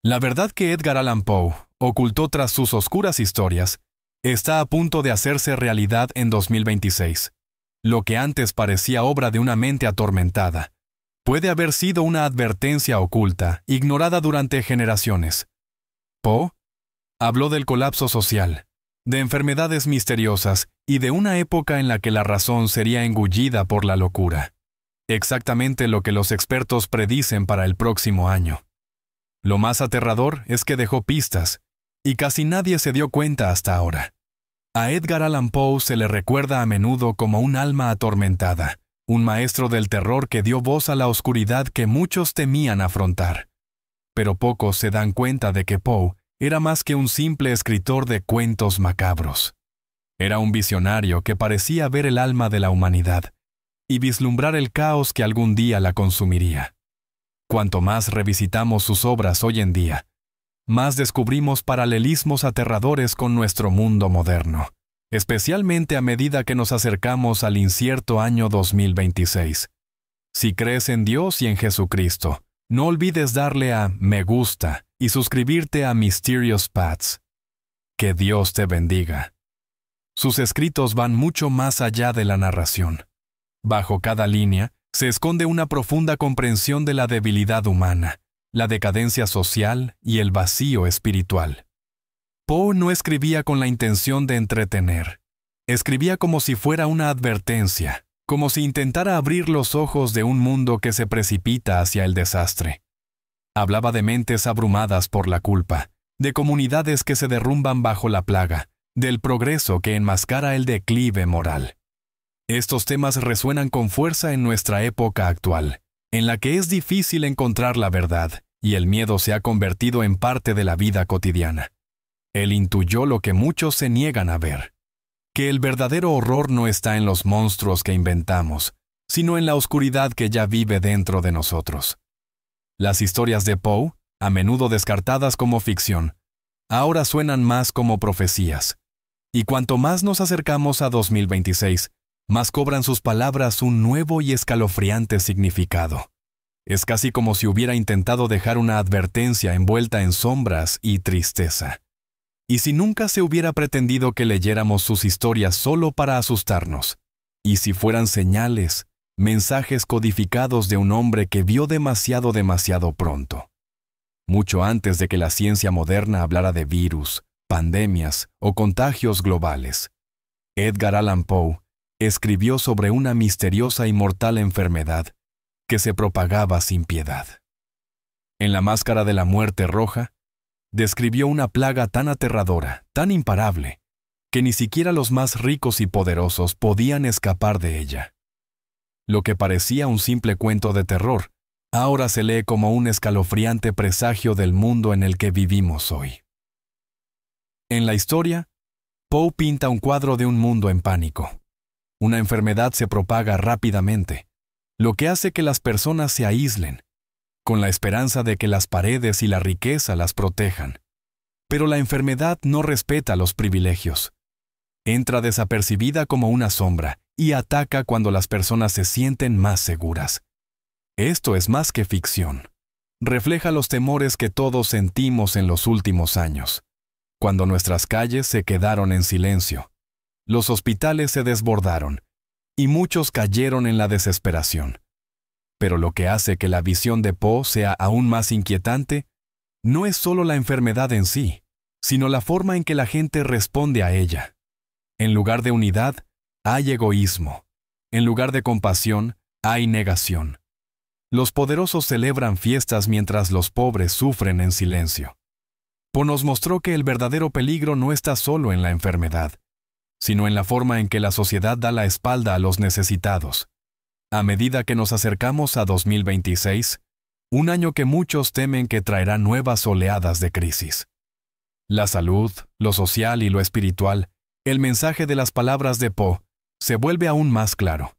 La verdad que Edgar Allan Poe ocultó tras sus oscuras historias está a punto de hacerse realidad en 2026. Lo que antes parecía obra de una mente atormentada puede haber sido una advertencia oculta, ignorada durante generaciones. Poe habló del colapso social, de enfermedades misteriosas y de una época en la que la razón sería engullida por la locura. Exactamente lo que los expertos predicen para el próximo año. Lo más aterrador es que dejó pistas, y casi nadie se dio cuenta hasta ahora. A Edgar Allan Poe se le recuerda a menudo como un alma atormentada, un maestro del terror que dio voz a la oscuridad que muchos temían afrontar. Pero pocos se dan cuenta de que Poe era más que un simple escritor de cuentos macabros. Era un visionario que parecía ver el alma de la humanidad y vislumbrar el caos que algún día la consumiría. Cuanto más revisitamos sus obras hoy en día, más descubrimos paralelismos aterradores con nuestro mundo moderno, especialmente a medida que nos acercamos al incierto año 2026. Si crees en Dios y en Jesucristo, no olvides darle a me gusta y suscribirte a Mysterious Paths. Que Dios te bendiga. Sus escritos van mucho más allá de la narración. Bajo cada línea se esconde una profunda comprensión de la debilidad humana, la decadencia social y el vacío espiritual. Poe no escribía con la intención de entretener. Escribía como si fuera una advertencia, como si intentara abrir los ojos de un mundo que se precipita hacia el desastre. Hablaba de mentes abrumadas por la culpa, de comunidades que se derrumban bajo la plaga, del progreso que enmascara el declive moral. Estos temas resuenan con fuerza en nuestra época actual, en la que es difícil encontrar la verdad y el miedo se ha convertido en parte de la vida cotidiana. Él intuyó lo que muchos se niegan a ver, que el verdadero horror no está en los monstruos que inventamos, sino en la oscuridad que ya vive dentro de nosotros. Las historias de Poe, a menudo descartadas como ficción, ahora suenan más como profecías. Y cuanto más nos acercamos a 2026, más cobran sus palabras un nuevo y escalofriante significado. Es casi como si hubiera intentado dejar una advertencia envuelta en sombras y tristeza. Y si nunca se hubiera pretendido que leyéramos sus historias solo para asustarnos, y si fueran señales, mensajes codificados de un hombre que vio demasiado pronto. Mucho antes de que la ciencia moderna hablara de virus, pandemias o contagios globales, Edgar Allan Poe escribió sobre una misteriosa y mortal enfermedad que se propagaba sin piedad. En La Máscara de la Muerte Roja, describió una plaga tan aterradora, tan imparable, que ni siquiera los más ricos y poderosos podían escapar de ella. Lo que parecía un simple cuento de terror, ahora se lee como un escalofriante presagio del mundo en el que vivimos hoy. En la historia, Poe pinta un cuadro de un mundo en pánico. Una enfermedad se propaga rápidamente, lo que hace que las personas se aíslen, con la esperanza de que las paredes y la riqueza las protejan. Pero la enfermedad no respeta los privilegios. Entra desapercibida como una sombra y ataca cuando las personas se sienten más seguras. Esto es más que ficción. Refleja los temores que todos sentimos en los últimos años, cuando nuestras calles se quedaron en silencio. Los hospitales se desbordaron, y muchos cayeron en la desesperación. Pero lo que hace que la visión de Poe sea aún más inquietante no es solo la enfermedad en sí, sino la forma en que la gente responde a ella. En lugar de unidad, hay egoísmo. En lugar de compasión, hay negación. Los poderosos celebran fiestas mientras los pobres sufren en silencio. Poe nos mostró que el verdadero peligro no está solo en la enfermedad, sino en la forma en que la sociedad da la espalda a los necesitados. A medida que nos acercamos a 2026, un año que muchos temen que traerá nuevas oleadas de crisis. La salud, lo social y lo espiritual, el mensaje de las palabras de Poe, se vuelve aún más claro.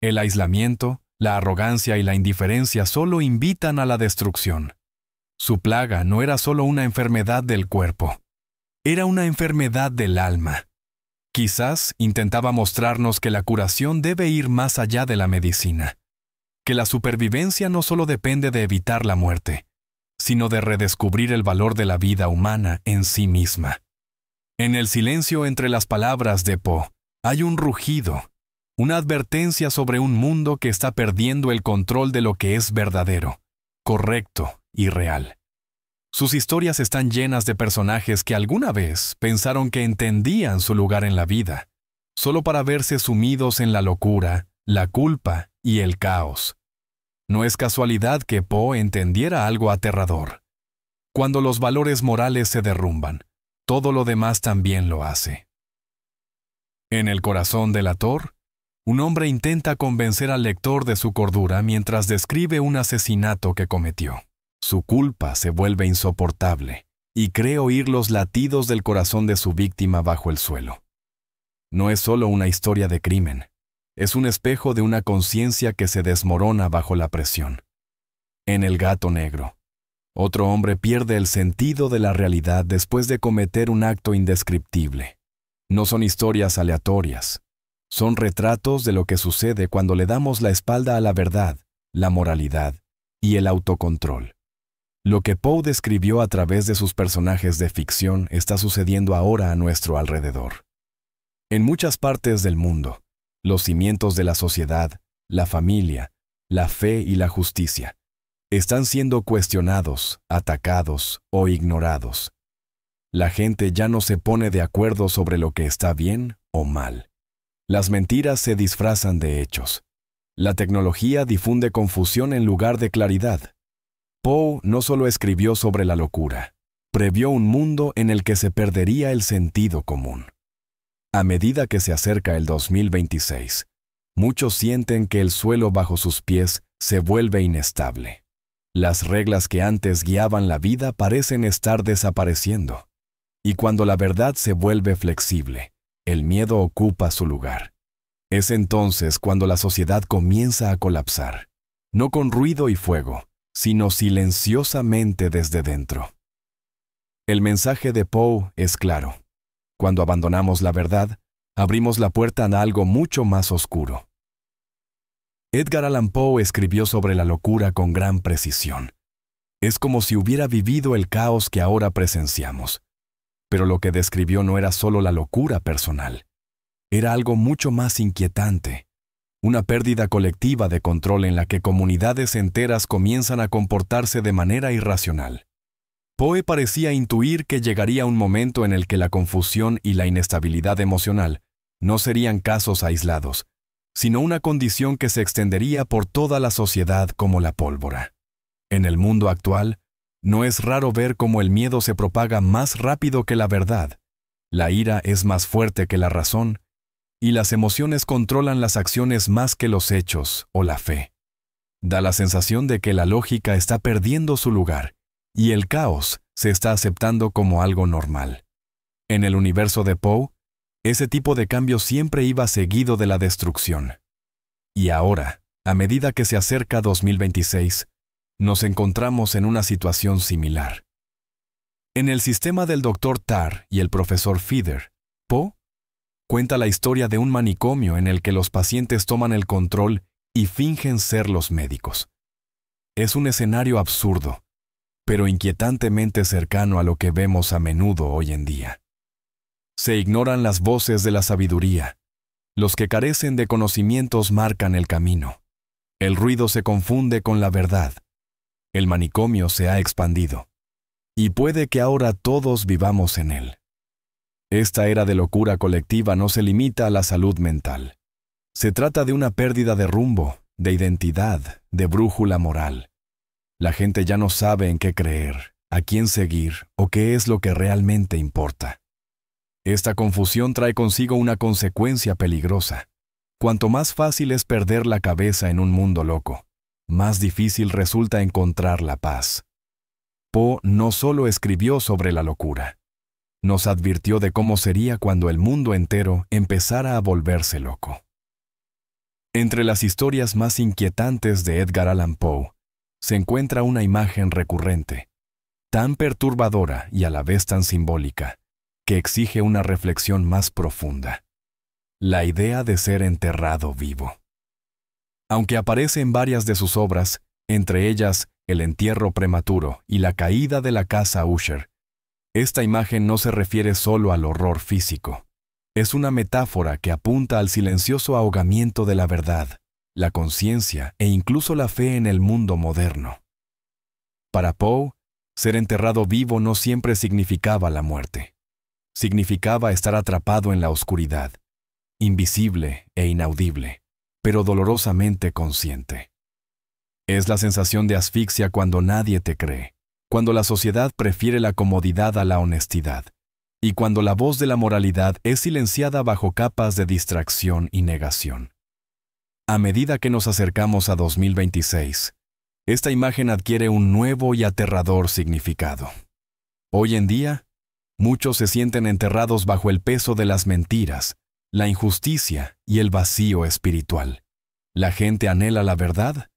El aislamiento, la arrogancia y la indiferencia solo invitan a la destrucción. Su plaga no era solo una enfermedad del cuerpo, era una enfermedad del alma. Quizás intentaba mostrarnos que la curación debe ir más allá de la medicina, que la supervivencia no solo depende de evitar la muerte, sino de redescubrir el valor de la vida humana en sí misma. En el silencio entre las palabras de Poe hay un rugido, una advertencia sobre un mundo que está perdiendo el control de lo que es verdadero, correcto y real. Sus historias están llenas de personajes que alguna vez pensaron que entendían su lugar en la vida, solo para verse sumidos en la locura, la culpa y el caos. No es casualidad que Poe entendiera algo aterrador. Cuando los valores morales se derrumban, todo lo demás también lo hace. En El corazón delator, un hombre intenta convencer al lector de su cordura mientras describe un asesinato que cometió. Su culpa se vuelve insoportable y cree oír los latidos del corazón de su víctima bajo el suelo. No es solo una historia de crimen, es un espejo de una conciencia que se desmorona bajo la presión. En El gato negro, otro hombre pierde el sentido de la realidad después de cometer un acto indescriptible. No son historias aleatorias, son retratos de lo que sucede cuando le damos la espalda a la verdad, la moralidad y el autocontrol. Lo que Poe describió a través de sus personajes de ficción está sucediendo ahora a nuestro alrededor. En muchas partes del mundo, los cimientos de la sociedad, la familia, la fe y la justicia están siendo cuestionados, atacados o ignorados. La gente ya no se pone de acuerdo sobre lo que está bien o mal. Las mentiras se disfrazan de hechos. La tecnología difunde confusión en lugar de claridad. Poe no solo escribió sobre la locura, previó un mundo en el que se perdería el sentido común. A medida que se acerca el 2026, muchos sienten que el suelo bajo sus pies se vuelve inestable. Las reglas que antes guiaban la vida parecen estar desapareciendo. Y cuando la verdad se vuelve flexible, el miedo ocupa su lugar. Es entonces cuando la sociedad comienza a colapsar, no con ruido y fuego, sino silenciosamente desde dentro. El mensaje de Poe es claro. Cuando abandonamos la verdad, abrimos la puerta a algo mucho más oscuro. Edgar Allan Poe escribió sobre la locura con gran precisión. Es como si hubiera vivido el caos que ahora presenciamos. Pero lo que describió no era solo la locura personal. Era algo mucho más inquietante. Una pérdida colectiva de control en la que comunidades enteras comienzan a comportarse de manera irracional. Poe parecía intuir que llegaría un momento en el que la confusión y la inestabilidad emocional no serían casos aislados, sino una condición que se extendería por toda la sociedad como la pólvora. En el mundo actual, no es raro ver cómo el miedo se propaga más rápido que la verdad, la ira es más fuerte que la razón, y las emociones controlan las acciones más que los hechos o la fe. Da la sensación de que la lógica está perdiendo su lugar, y el caos se está aceptando como algo normal. En el universo de Poe, ese tipo de cambio siempre iba seguido de la destrucción. Y ahora, a medida que se acerca 2026, nos encontramos en una situación similar. En el sistema del Dr. Tarr y el profesor Feather, Poe cuenta la historia de un manicomio en el que los pacientes toman el control y fingen ser los médicos. Es un escenario absurdo, pero inquietantemente cercano a lo que vemos a menudo hoy en día. Se ignoran las voces de la sabiduría. Los que carecen de conocimientos marcan el camino. El ruido se confunde con la verdad. El manicomio se ha expandido. Y puede que ahora todos vivamos en él. Esta era de locura colectiva no se limita a la salud mental. Se trata de una pérdida de rumbo, de identidad, de brújula moral. La gente ya no sabe en qué creer, a quién seguir o qué es lo que realmente importa. Esta confusión trae consigo una consecuencia peligrosa. Cuanto más fácil es perder la cabeza en un mundo loco, más difícil resulta encontrar la paz. Poe no solo escribió sobre la locura, nos advirtió de cómo sería cuando el mundo entero empezara a volverse loco. Entre las historias más inquietantes de Edgar Allan Poe, se encuentra una imagen recurrente, tan perturbadora y a la vez tan simbólica, que exige una reflexión más profunda. La idea de ser enterrado vivo. Aunque aparece en varias de sus obras, entre ellas el entierro prematuro y la caída de la casa Usher. Esta imagen no se refiere solo al horror físico. Es una metáfora que apunta al silencioso ahogamiento de la verdad, la conciencia e incluso la fe en el mundo moderno. Para Poe, ser enterrado vivo no siempre significaba la muerte. Significaba estar atrapado en la oscuridad, invisible e inaudible, pero dolorosamente consciente. Es la sensación de asfixia cuando nadie te cree, cuando la sociedad prefiere la comodidad a la honestidad, y cuando la voz de la moralidad es silenciada bajo capas de distracción y negación. A medida que nos acercamos a 2026, esta imagen adquiere un nuevo y aterrador significado. Hoy en día, muchos se sienten enterrados bajo el peso de las mentiras, la injusticia y el vacío espiritual. La gente anhela la verdad,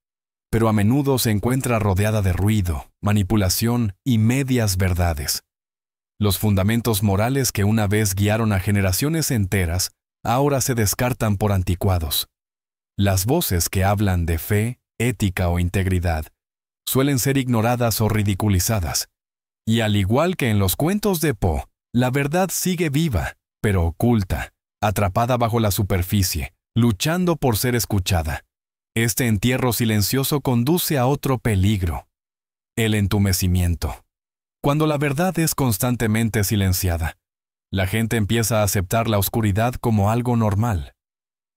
pero a menudo se encuentra rodeada de ruido, manipulación y medias verdades. Los fundamentos morales que una vez guiaron a generaciones enteras ahora se descartan por anticuados. Las voces que hablan de fe, ética o integridad suelen ser ignoradas o ridiculizadas. Y al igual que en los cuentos de Poe, la verdad sigue viva, pero oculta, atrapada bajo la superficie, luchando por ser escuchada. Este entierro silencioso conduce a otro peligro: el entumecimiento. Cuando la verdad es constantemente silenciada, la gente empieza a aceptar la oscuridad como algo normal.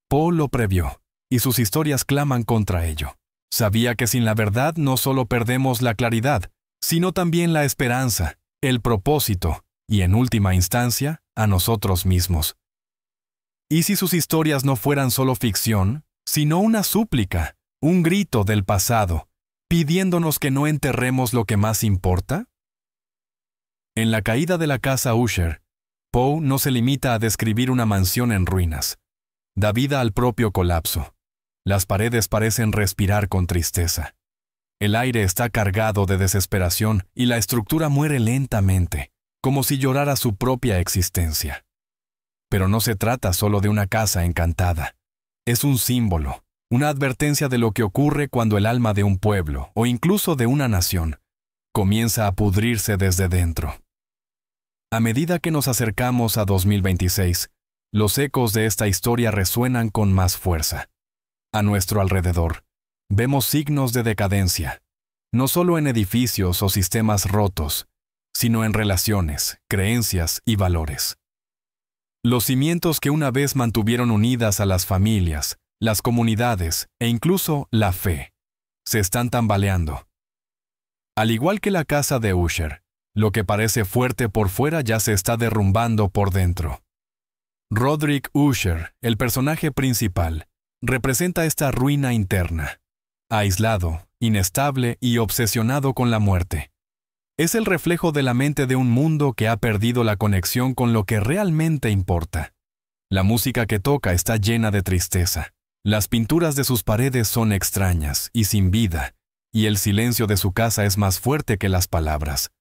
Poe lo previó, y sus historias claman contra ello. Sabía que sin la verdad no solo perdemos la claridad, sino también la esperanza, el propósito y, en última instancia, a nosotros mismos. ¿Y si sus historias no fueran solo ficción, sino una súplica, un grito del pasado, pidiéndonos que no enterremos lo que más importa? En La caída de la casa Usher, Poe no se limita a describir una mansión en ruinas. Da vida al propio colapso. Las paredes parecen respirar con tristeza. El aire está cargado de desesperación y la estructura muere lentamente, como si llorara su propia existencia. Pero no se trata solo de una casa encantada. Es un símbolo, una advertencia de lo que ocurre cuando el alma de un pueblo, o incluso de una nación, comienza a pudrirse desde dentro. A medida que nos acercamos a 2026, los ecos de esta historia resuenan con más fuerza. A nuestro alrededor, vemos signos de decadencia, no solo en edificios o sistemas rotos, sino en relaciones, creencias y valores. Los cimientos que una vez mantuvieron unidas a las familias, las comunidades e incluso la fe, se están tambaleando. Al igual que la casa de Usher, lo que parece fuerte por fuera ya se está derrumbando por dentro. Roderick Usher, el personaje principal, representa esta ruina interna. Aislado, inestable y obsesionado con la muerte. Es el reflejo de la mente de un mundo que ha perdido la conexión con lo que realmente importa. La música que toca está llena de tristeza. Las pinturas de sus paredes son extrañas y sin vida, y el silencio de su casa es más fuerte que las palabras.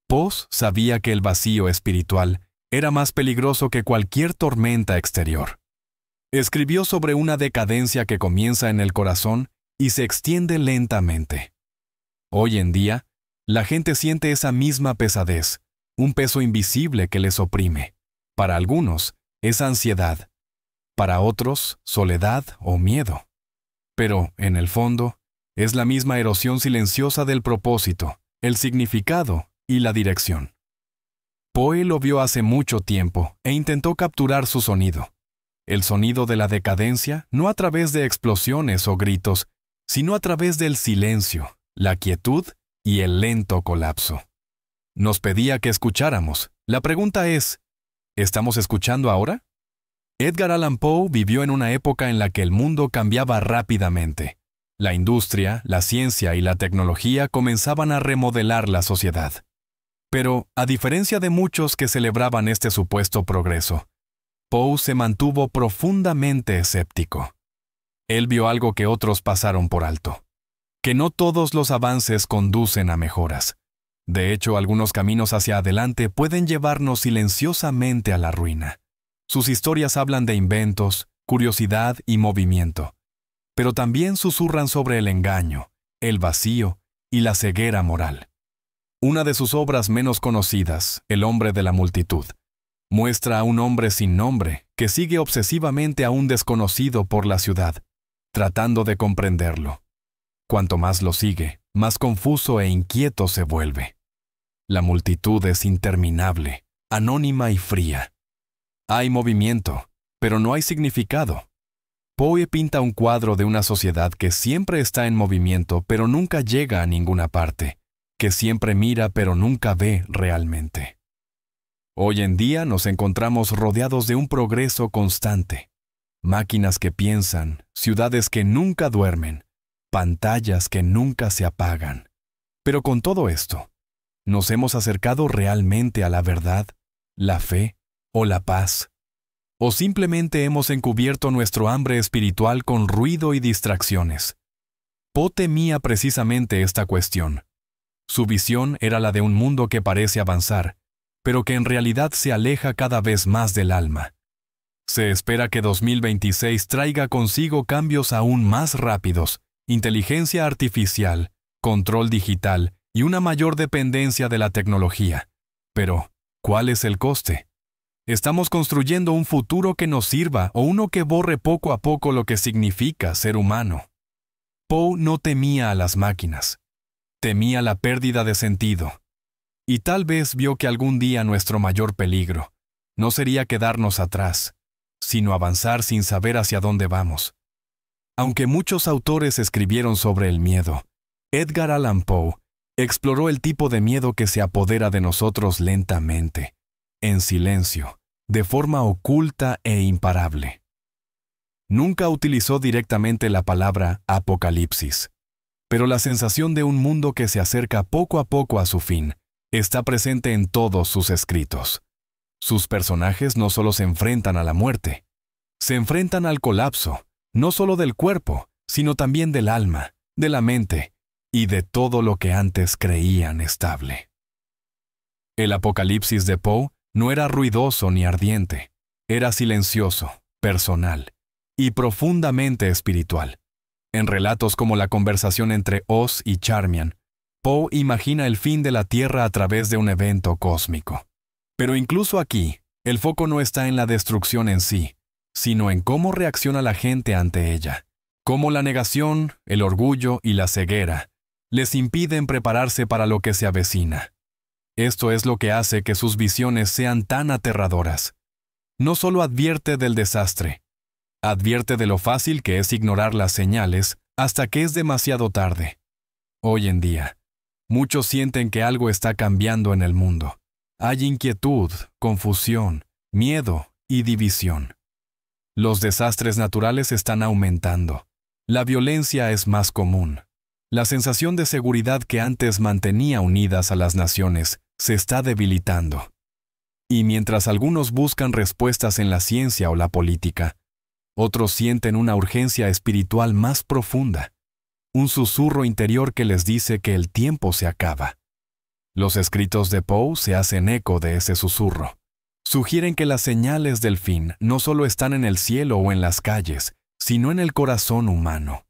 Poe sabía que el vacío espiritual era más peligroso que cualquier tormenta exterior. Escribió sobre una decadencia que comienza en el corazón y se extiende lentamente. Hoy en día, la gente siente esa misma pesadez, un peso invisible que les oprime. Para algunos, es ansiedad. Para otros, soledad o miedo. Pero, en el fondo, es la misma erosión silenciosa del propósito, el significado y la dirección. Poe lo vio hace mucho tiempo e intentó capturar su sonido. El sonido de la decadencia, no a través de explosiones o gritos, sino a través del silencio, la quietud y el lento colapso. Nos pedía que escucháramos. La pregunta es, ¿estamos escuchando ahora? Edgar Allan Poe vivió en una época en la que el mundo cambiaba rápidamente. La industria, la ciencia y la tecnología comenzaban a remodelar la sociedad. Pero, a diferencia de muchos que celebraban este supuesto progreso, Poe se mantuvo profundamente escéptico. Él vio algo que otros pasaron por alto: que no todos los avances conducen a mejoras. De hecho, algunos caminos hacia adelante pueden llevarnos silenciosamente a la ruina. Sus historias hablan de inventos, curiosidad y movimiento, pero también susurran sobre el engaño, el vacío y la ceguera moral. Una de sus obras menos conocidas, El hombre de la multitud, muestra a un hombre sin nombre que sigue obsesivamente a un desconocido por la ciudad, tratando de comprenderlo. Cuanto más lo sigue, más confuso e inquieto se vuelve. La multitud es interminable, anónima y fría. Hay movimiento, pero no hay significado. Poe pinta un cuadro de una sociedad que siempre está en movimiento, pero nunca llega a ninguna parte, que siempre mira, pero nunca ve realmente. Hoy en día nos encontramos rodeados de un progreso constante. Máquinas que piensan, ciudades que nunca duermen, pantallas que nunca se apagan. Pero con todo esto, ¿nos hemos acercado realmente a la verdad, la fe o la paz? ¿O simplemente hemos encubierto nuestro hambre espiritual con ruido y distracciones? Poe temía precisamente esta cuestión. Su visión era la de un mundo que parece avanzar, pero que en realidad se aleja cada vez más del alma. Se espera que 2026 traiga consigo cambios aún más rápidos, inteligencia artificial, control digital y una mayor dependencia de la tecnología. Pero, ¿cuál es el coste? ¿Estamos construyendo un futuro que nos sirva o uno que borre poco a poco lo que significa ser humano? Poe no temía a las máquinas. Temía la pérdida de sentido. Y tal vez vio que algún día nuestro mayor peligro no sería quedarnos atrás, sino avanzar sin saber hacia dónde vamos. Aunque muchos autores escribieron sobre el miedo, Edgar Allan Poe exploró el tipo de miedo que se apodera de nosotros lentamente, en silencio, de forma oculta e imparable. Nunca utilizó directamente la palabra apocalipsis, pero la sensación de un mundo que se acerca poco a poco a su fin está presente en todos sus escritos. Sus personajes no solo se enfrentan a la muerte, se enfrentan al colapso, no solo del cuerpo, sino también del alma, de la mente y de todo lo que antes creían estable. El apocalipsis de Poe no era ruidoso ni ardiente, era silencioso, personal y profundamente espiritual. En relatos como la conversación entre Oz y Charmian, Poe imagina el fin de la Tierra a través de un evento cósmico. Pero incluso aquí, el foco no está en la destrucción en sí, sino en cómo reacciona la gente ante ella, cómo la negación, el orgullo y la ceguera les impiden prepararse para lo que se avecina. Esto es lo que hace que sus visiones sean tan aterradoras. No solo advierte del desastre, advierte de lo fácil que es ignorar las señales hasta que es demasiado tarde. Hoy en día, muchos sienten que algo está cambiando en el mundo. Hay inquietud, confusión, miedo y división. Los desastres naturales están aumentando. La violencia es más común. La sensación de seguridad que antes mantenía unidas a las naciones se está debilitando. Y mientras algunos buscan respuestas en la ciencia o la política, otros sienten una urgencia espiritual más profunda, un susurro interior que les dice que el tiempo se acaba. Los escritos de Poe se hacen eco de ese susurro. Sugieren que las señales del fin no solo están en el cielo o en las calles, sino en el corazón humano.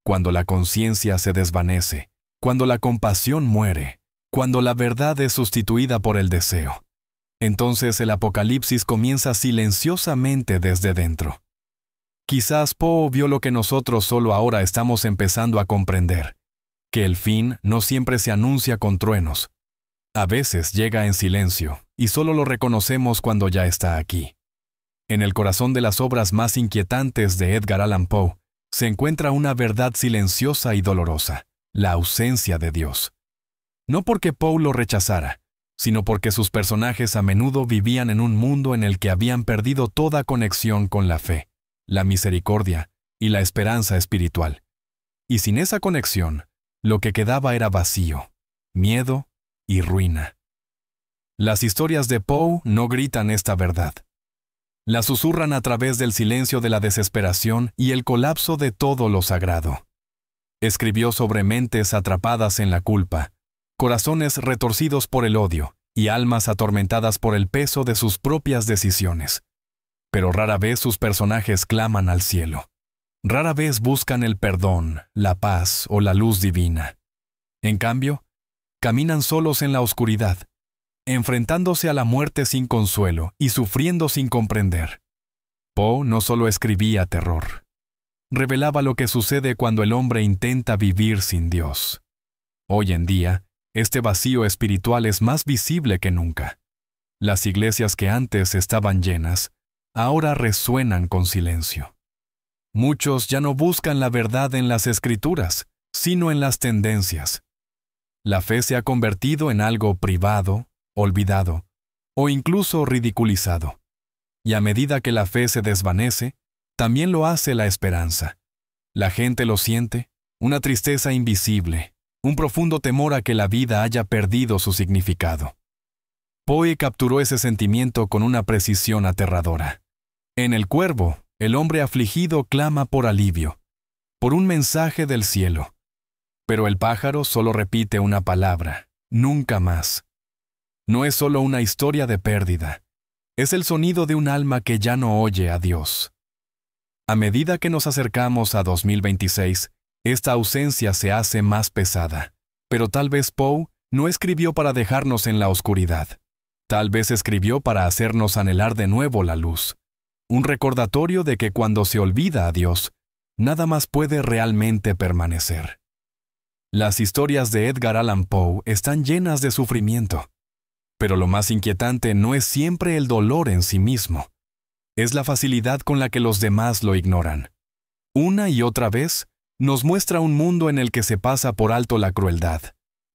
Cuando la conciencia se desvanece, cuando la compasión muere, cuando la verdad es sustituida por el deseo, entonces el apocalipsis comienza silenciosamente desde dentro. Quizás Poe vio lo que nosotros solo ahora estamos empezando a comprender, que el fin no siempre se anuncia con truenos. A veces llega en silencio, y solo lo reconocemos cuando ya está aquí. En el corazón de las obras más inquietantes de Edgar Allan Poe, se encuentra una verdad silenciosa y dolorosa, la ausencia de Dios. No porque Poe lo rechazara, sino porque sus personajes a menudo vivían en un mundo en el que habían perdido toda conexión con la fe, la misericordia y la esperanza espiritual. Y sin esa conexión, lo que quedaba era vacío, miedo y ruina. Las historias de Poe no gritan esta verdad. La susurran a través del silencio de la desesperación y el colapso de todo lo sagrado. Escribió sobre mentes atrapadas en la culpa, corazones retorcidos por el odio y almas atormentadas por el peso de sus propias decisiones. Pero rara vez sus personajes claman al cielo. Rara vez buscan el perdón, la paz o la luz divina. En cambio, caminan solos en la oscuridad, enfrentándose a la muerte sin consuelo y sufriendo sin comprender. Poe no solo escribía terror, revelaba lo que sucede cuando el hombre intenta vivir sin Dios. Hoy en día, este vacío espiritual es más visible que nunca. Las iglesias que antes estaban llenas, ahora resuenan con silencio. Muchos ya no buscan la verdad en las Escrituras, sino en las tendencias. La fe se ha convertido en algo privado, olvidado, o incluso ridiculizado. Y a medida que la fe se desvanece, también lo hace la esperanza. La gente lo siente, una tristeza invisible, un profundo temor a que la vida haya perdido su significado. Poe capturó ese sentimiento con una precisión aterradora. En El Cuervo, el hombre afligido clama por alivio, por un mensaje del cielo. Pero el pájaro solo repite una palabra: nunca más. No es solo una historia de pérdida, es el sonido de un alma que ya no oye a Dios. A medida que nos acercamos a 2026, esta ausencia se hace más pesada. Pero tal vez Poe no escribió para dejarnos en la oscuridad. Tal vez escribió para hacernos anhelar de nuevo la luz. Un recordatorio de que cuando se olvida a Dios, nada más puede realmente permanecer. Las historias de Edgar Allan Poe están llenas de sufrimiento. Pero lo más inquietante no es siempre el dolor en sí mismo. Es la facilidad con la que los demás lo ignoran. Una y otra vez, nos muestra un mundo en el que se pasa por alto la crueldad.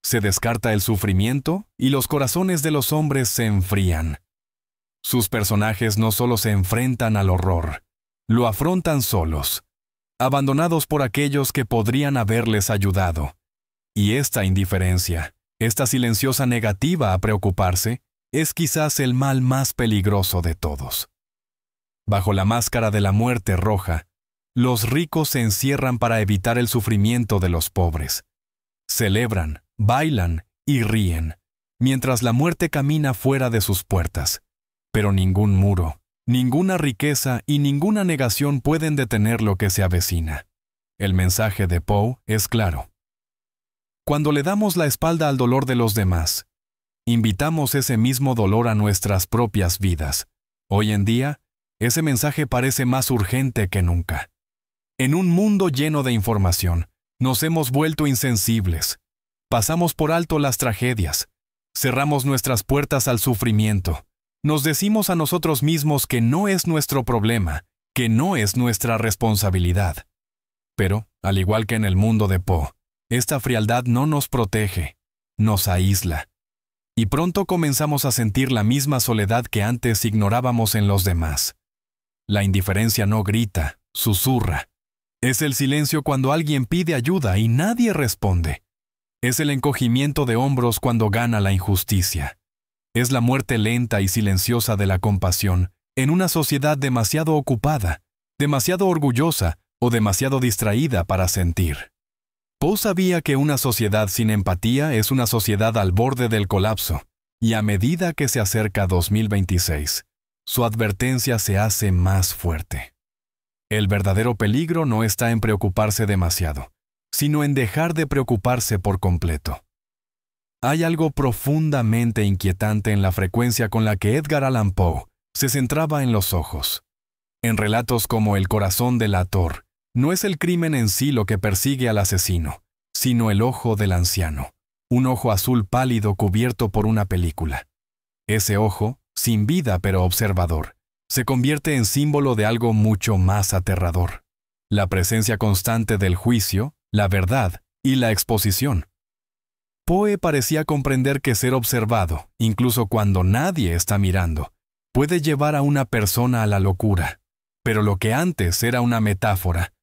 Se descarta el sufrimiento y los corazones de los hombres se enfrían. Sus personajes no solo se enfrentan al horror, lo afrontan solos, abandonados por aquellos que podrían haberles ayudado. Y esta indiferencia, esta silenciosa negativa a preocuparse, es quizás el mal más peligroso de todos. Bajo la máscara de la muerte roja, los ricos se encierran para evitar el sufrimiento de los pobres. Celebran, bailan y ríen, mientras la muerte camina fuera de sus puertas. Pero ningún muro, ninguna riqueza y ninguna negación pueden detener lo que se avecina. El mensaje de Poe es claro. Cuando le damos la espalda al dolor de los demás, invitamos ese mismo dolor a nuestras propias vidas. Hoy en día, ese mensaje parece más urgente que nunca. En un mundo lleno de información, nos hemos vuelto insensibles. Pasamos por alto las tragedias. Cerramos nuestras puertas al sufrimiento. Nos decimos a nosotros mismos que no es nuestro problema, que no es nuestra responsabilidad. Pero, al igual que en el mundo de Poe, esta frialdad no nos protege, nos aísla. Y pronto comenzamos a sentir la misma soledad que antes ignorábamos en los demás. La indiferencia no grita, susurra. Es el silencio cuando alguien pide ayuda y nadie responde. Es el encogimiento de hombros cuando gana la injusticia. Es la muerte lenta y silenciosa de la compasión en una sociedad demasiado ocupada, demasiado orgullosa o demasiado distraída para sentir. Poe sabía que una sociedad sin empatía es una sociedad al borde del colapso, y a medida que se acerca 2026, su advertencia se hace más fuerte. El verdadero peligro no está en preocuparse demasiado, sino en dejar de preocuparse por completo. Hay algo profundamente inquietante en la frecuencia con la que Edgar Allan Poe se centraba en los ojos. En relatos como El corazón delator, no es el crimen en sí lo que persigue al asesino, sino el ojo del anciano, un ojo azul pálido cubierto por una película. Ese ojo, sin vida pero observador, se convierte en símbolo de algo mucho más aterrador: la presencia constante del juicio, la verdad y la exposición. Poe parecía comprender que ser observado, incluso cuando nadie está mirando, puede llevar a una persona a la locura. Pero lo que antes era una metáfora,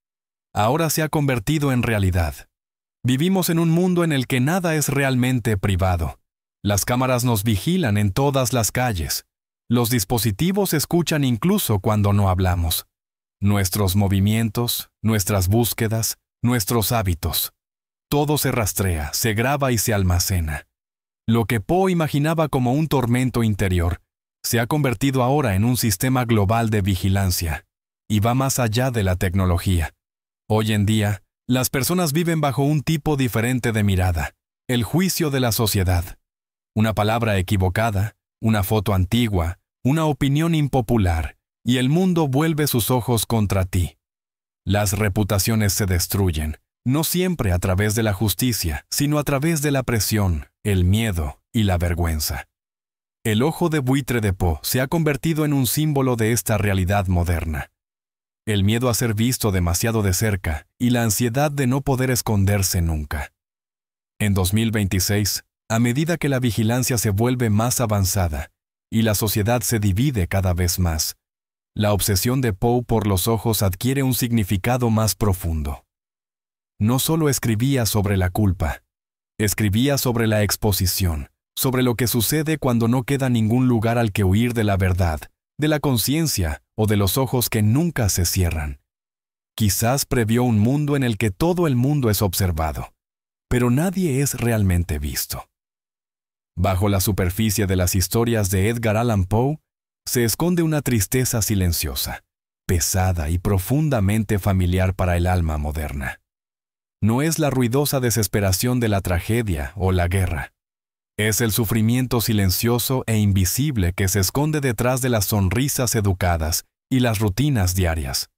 ahora se ha convertido en realidad. Vivimos en un mundo en el que nada es realmente privado. Las cámaras nos vigilan en todas las calles. Los dispositivos escuchan incluso cuando no hablamos. Nuestros movimientos, nuestras búsquedas, nuestros hábitos. Todo se rastrea, se graba y se almacena. Lo que Poe imaginaba como un tormento interior se ha convertido ahora en un sistema global de vigilancia, y va más allá de la tecnología. Hoy en día, las personas viven bajo un tipo diferente de mirada, El juicio de la sociedad. Una palabra equivocada, una foto antigua, una opinión impopular, y el mundo vuelve sus ojos contra ti. Las reputaciones se destruyen, no siempre a través de la justicia, sino a través de la presión, el miedo y la vergüenza. El ojo de buitre de Poe se ha convertido en un símbolo de esta realidad moderna. El miedo a ser visto demasiado de cerca y la ansiedad de no poder esconderse nunca. En 2026, a medida que la vigilancia se vuelve más avanzada y la sociedad se divide cada vez más, la obsesión de Poe por los ojos adquiere un significado más profundo. No solo escribía sobre la culpa, escribía sobre la exposición, sobre lo que sucede cuando no queda ningún lugar al que huir de la verdad, de la conciencia o de los ojos que nunca se cierran. Quizás previó un mundo en el que todo el mundo es observado, pero nadie es realmente visto. Bajo la superficie de las historias de Edgar Allan Poe se esconde una tristeza silenciosa, pesada y profundamente familiar para el alma moderna. No es la ruidosa desesperación de la tragedia o la guerra. Es el sufrimiento silencioso e invisible que se esconde detrás de las sonrisas educadas y las rutinas diarias.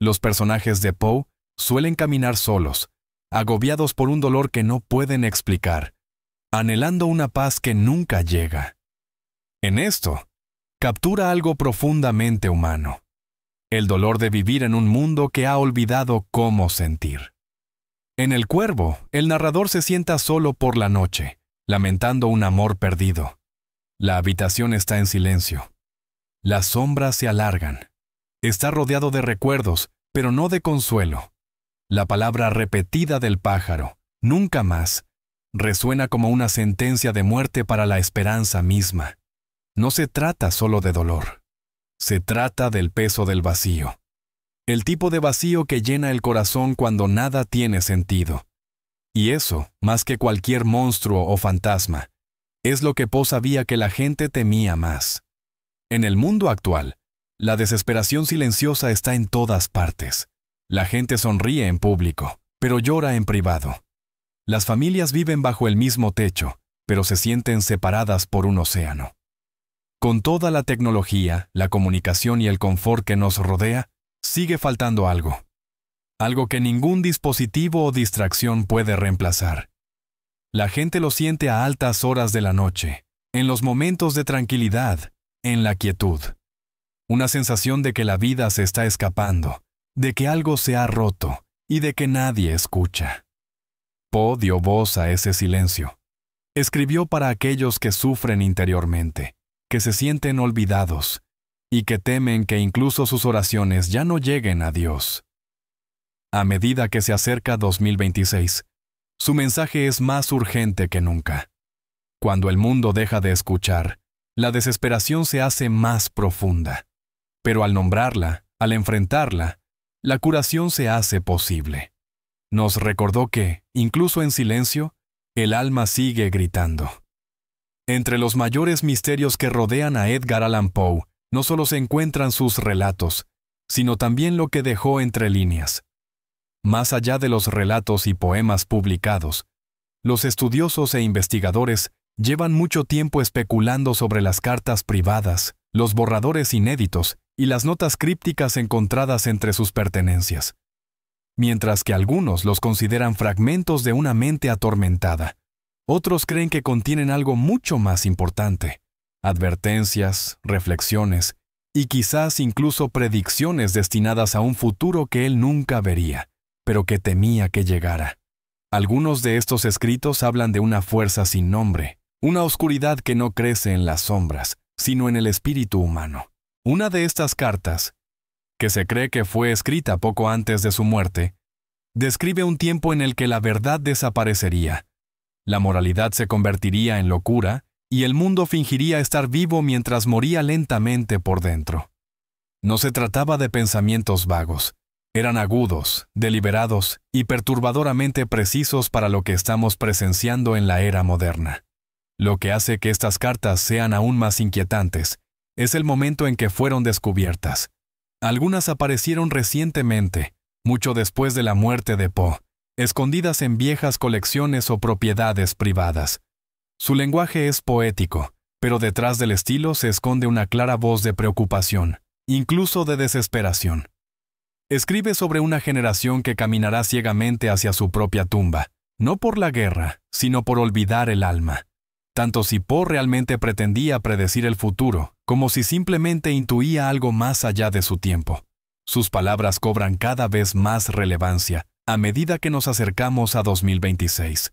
Los personajes de Poe suelen caminar solos, agobiados por un dolor que no pueden explicar, anhelando una paz que nunca llega. En esto, captura algo profundamente humano: el dolor de vivir en un mundo que ha olvidado cómo sentir. En El Cuervo, el narrador se sienta solo por la noche, lamentando un amor perdido. La habitación está en silencio. Las sombras se alargan. Está rodeado de recuerdos, pero no de consuelo. La palabra repetida del pájaro, nunca más, resuena como una sentencia de muerte para la esperanza misma. No se trata solo de dolor. Se trata del peso del vacío. El tipo de vacío que llena el corazón cuando nada tiene sentido. Y eso, más que cualquier monstruo o fantasma, es lo que Poe sabía que la gente temía más. En el mundo actual, la desesperación silenciosa está en todas partes. La gente sonríe en público, pero llora en privado. Las familias viven bajo el mismo techo, pero se sienten separadas por un océano. Con toda la tecnología, la comunicación y el confort que nos rodea, sigue faltando algo. Algo que ningún dispositivo o distracción puede reemplazar. La gente lo siente a altas horas de la noche, en los momentos de tranquilidad, en la quietud. Una sensación de que la vida se está escapando, de que algo se ha roto y de que nadie escucha. Poe dio voz a ese silencio. Escribió para aquellos que sufren interiormente, que se sienten olvidados y que temen que incluso sus oraciones ya no lleguen a Dios. A medida que se acerca 2026, su mensaje es más urgente que nunca. Cuando el mundo deja de escuchar, la desesperación se hace más profunda. Pero al nombrarla, al enfrentarla, la curación se hace posible. Nos recordó que, incluso en silencio, el alma sigue gritando. Entre los mayores misterios que rodean a Edgar Allan Poe, no solo se encuentran sus relatos, sino también lo que dejó entre líneas. Más allá de los relatos y poemas publicados, los estudiosos e investigadores llevan mucho tiempo especulando sobre las cartas privadas, los borradores inéditos y las notas crípticas encontradas entre sus pertenencias. Mientras que algunos los consideran fragmentos de una mente atormentada, otros creen que contienen algo mucho más importante: advertencias, reflexiones y quizás incluso predicciones destinadas a un futuro que él nunca vería, pero que temía que llegara. Algunos de estos escritos hablan de una fuerza sin nombre, una oscuridad que no crece en las sombras, sino en el espíritu humano. Una de estas cartas, que se cree que fue escrita poco antes de su muerte, describe un tiempo en el que la verdad desaparecería, la moralidad se convertiría en locura y el mundo fingiría estar vivo mientras moría lentamente por dentro. No se trataba de pensamientos vagos. Eran agudos, deliberados y perturbadoramente precisos para lo que estamos presenciando en la era moderna. Lo que hace que estas cartas sean aún más inquietantes es el momento en que fueron descubiertas. Algunas aparecieron recientemente, mucho después de la muerte de Poe, escondidas en viejas colecciones o propiedades privadas. Su lenguaje es poético, pero detrás del estilo se esconde una clara voz de preocupación, incluso de desesperación. Escribe sobre una generación que caminará ciegamente hacia su propia tumba, no por la guerra, sino por olvidar el alma. Tanto si Poe realmente pretendía predecir el futuro, como si simplemente intuía algo más allá de su tiempo. Sus palabras cobran cada vez más relevancia a medida que nos acercamos a 2026.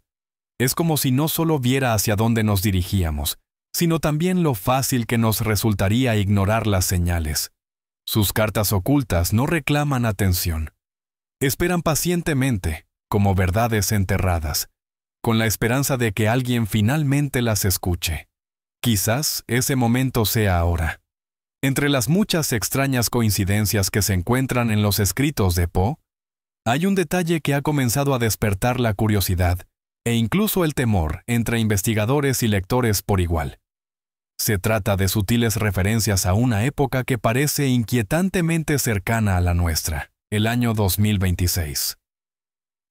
Es como si no solo viera hacia dónde nos dirigíamos, sino también lo fácil que nos resultaría ignorar las señales. Sus cartas ocultas no reclaman atención. Esperan pacientemente, como verdades enterradas, con la esperanza de que alguien finalmente las escuche. Quizás ese momento sea ahora. Entre las muchas extrañas coincidencias que se encuentran en los escritos de Poe, hay un detalle que ha comenzado a despertar la curiosidad e incluso el temor entre investigadores y lectores por igual. Se trata de sutiles referencias a una época que parece inquietantemente cercana a la nuestra, el año 2026.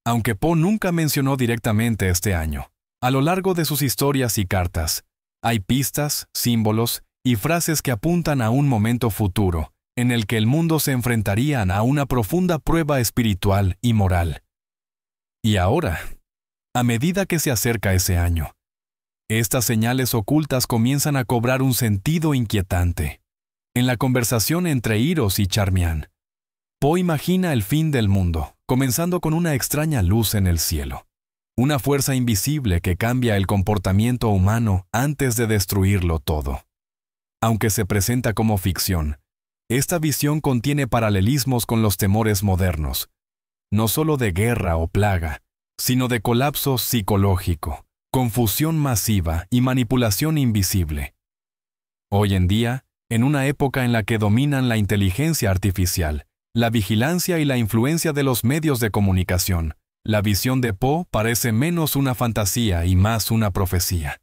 Aunque Poe nunca mencionó directamente este año, a lo largo de sus historias y cartas, hay pistas, símbolos y frases que apuntan a un momento futuro en el que el mundo se enfrentaría a una profunda prueba espiritual y moral. Y ahora, a medida que se acerca ese año, estas señales ocultas comienzan a cobrar un sentido inquietante. En la conversación entre Eros y Charmian, Poe imagina el fin del mundo, comenzando con una extraña luz en el cielo. Una fuerza invisible que cambia el comportamiento humano antes de destruirlo todo. Aunque se presenta como ficción, esta visión contiene paralelismos con los temores modernos, no solo de guerra o plaga, sino de colapso psicológico, confusión masiva y manipulación invisible. Hoy en día, en una época en la que dominan la inteligencia artificial, la vigilancia y la influencia de los medios de comunicación, la visión de Poe parece menos una fantasía y más una profecía.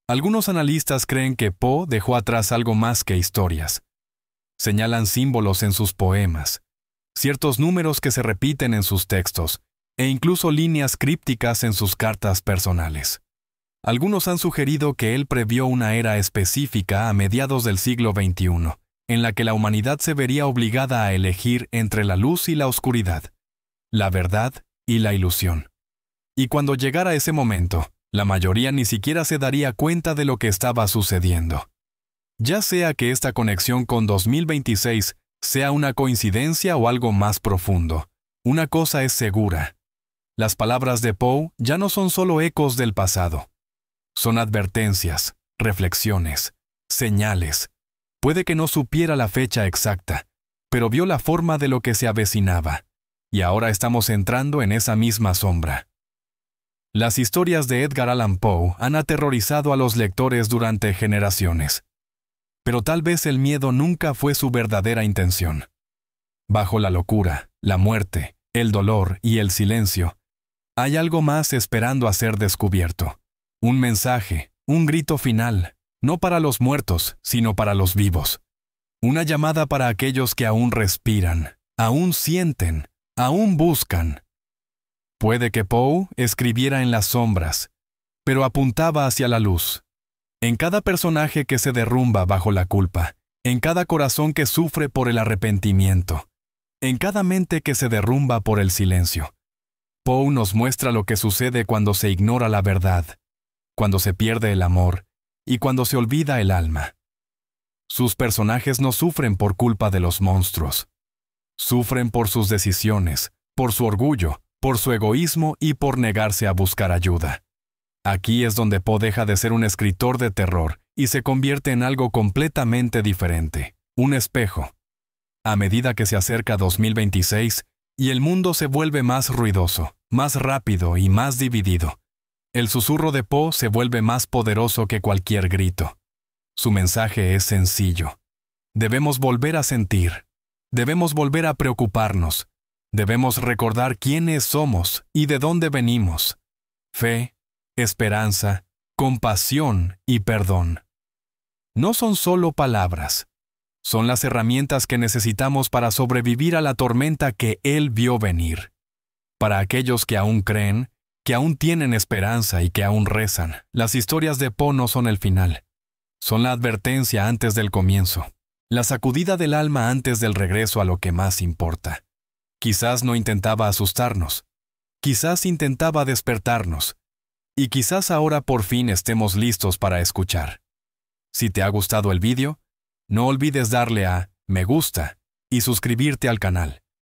Algunos analistas creen que Poe dejó atrás algo más que historias. Señalan símbolos en sus poemas, ciertos números que se repiten en sus textos, e incluso líneas crípticas en sus cartas personales. Algunos han sugerido que él previó una era específica a mediados del siglo XXI, en la que la humanidad se vería obligada a elegir entre la luz y la oscuridad, la verdad y la ilusión. Y cuando llegara ese momento, la mayoría ni siquiera se daría cuenta de lo que estaba sucediendo. Ya sea que esta conexión con 2026 sea una coincidencia o algo más profundo, una cosa es segura. Las palabras de Poe ya no son solo ecos del pasado. Son advertencias, reflexiones, señales. Puede que no supiera la fecha exacta, pero vio la forma de lo que se avecinaba, y ahora estamos entrando en esa misma sombra. Las historias de Edgar Allan Poe han aterrorizado a los lectores durante generaciones. Pero tal vez el miedo nunca fue su verdadera intención. Bajo la locura, la muerte, el dolor y el silencio, hay algo más esperando a ser descubierto. Un mensaje, un grito final, no para los muertos, sino para los vivos. Una llamada para aquellos que aún respiran, aún sienten, aún buscan. Puede que Poe escribiera en las sombras, pero apuntaba hacia la luz. En cada personaje que se derrumba bajo la culpa, en cada corazón que sufre por el arrepentimiento, en cada mente que se derrumba por el silencio. Poe nos muestra lo que sucede cuando se ignora la verdad, cuando se pierde el amor y cuando se olvida el alma. Sus personajes no sufren por culpa de los monstruos. Sufren por sus decisiones, por su orgullo, por su egoísmo y por negarse a buscar ayuda. Aquí es donde Poe deja de ser un escritor de terror y se convierte en algo completamente diferente, un espejo. A medida que se acerca 2026 y el mundo se vuelve más ruidoso, más rápido y más dividido, el susurro de Poe se vuelve más poderoso que cualquier grito. Su mensaje es sencillo. Debemos volver a sentir. Debemos volver a preocuparnos. Debemos recordar quiénes somos y de dónde venimos. Fe, esperanza, compasión y perdón. No son solo palabras. Son las herramientas que necesitamos para sobrevivir a la tormenta que Él vio venir. Para aquellos que aún creen, que aún tienen esperanza y que aún rezan, las historias de Po no son el final. Son la advertencia antes del comienzo, la sacudida del alma antes del regreso a lo que más importa. Quizás no intentaba asustarnos, quizás intentaba despertarnos, y quizás ahora por fin estemos listos para escuchar. Si te ha gustado el vídeo, no olvides darle a me gusta y suscribirte al canal.